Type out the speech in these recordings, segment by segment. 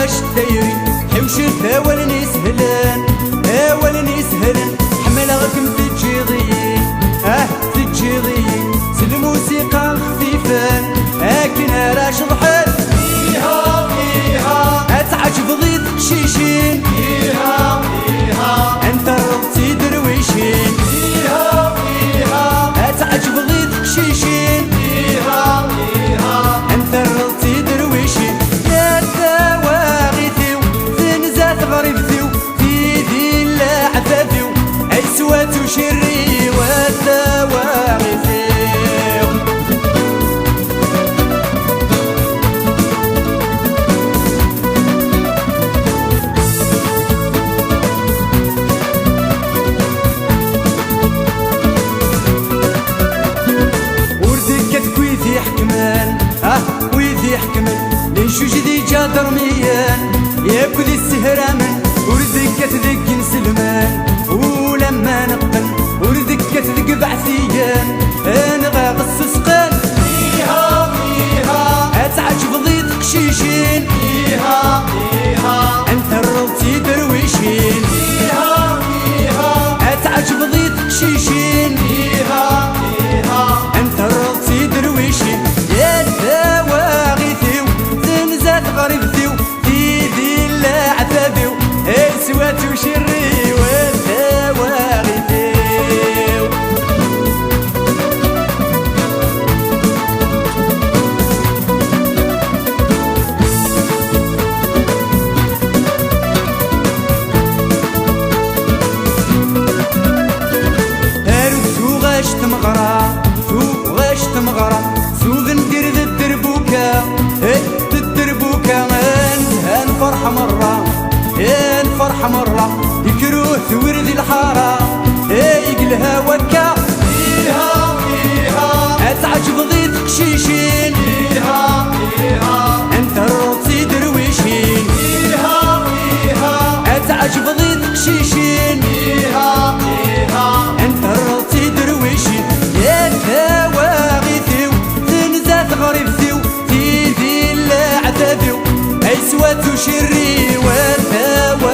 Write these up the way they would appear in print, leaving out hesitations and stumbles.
واش دايرين حوشت اول يسهلن اول يسهلن حملغكم تجيضين تجيضين الموسيقى خفيفة لكن راه شضحت فيها فيها تعجب ضيط قشيشين فيها فيها انت ربطي درويشين فيها فيها تعجب ضيط قشيشين فيها فيها انت ربطي درويشين يا تواغيثيو تنزات غريبتيو في ذي العفافيو عسوات وشري والتواغيثيو ويدي يحكمن لنشوج ذي جادر ميان ياكل السهرامن وردكت ذك نسلمان ولما نقبل وردكت ذك بعثيان نغا غصصقان فيها فيها تعجب ضيط قشيشين فيها فيها انت الروتي درويشين فيها فيها تعجب ضيط قشيشين فيها فيها انت الروتي درويشين يا تواغيثيو تنزات غريبتيو في ذي العفافيو سوات وشري والتواغيثيو هارو غاش تمغرا غاش تمغرا ندير ذا الدربوكا الدربوكا نزهان فرحة مرة فرحة مرة يكروه ورد الحارة يقلها وكا فيها فيها تعجب ضيط قشيشين فيها فيها انت الروتي درويشين فيها فيها تعجب ضيط قشيشين فيها فيها انت الروتي درويشين يا تواغيثيو غريبتيو في ذي العتابيو عسوات وشري والتواغيثيو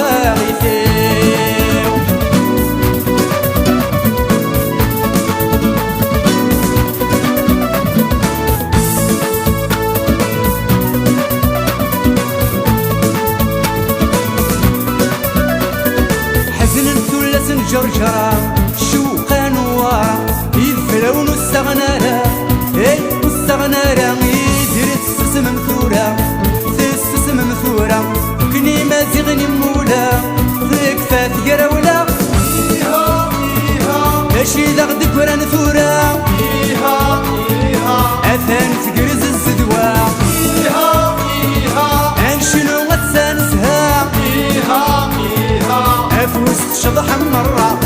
حزن ثلث جرجرة شوقا نوارا يذفلون السغنارة السغنارة يدير تسس ممثورة تسس ممثورة كني ما زغني مولا ذكفات قراولا فيها فيها ماشي ذا غدك ورا نثورة فيها فيها أثان تقرز الزدوى فيها فيها أنشنو غتسانسها فيها فيها أفوس تشضح مرة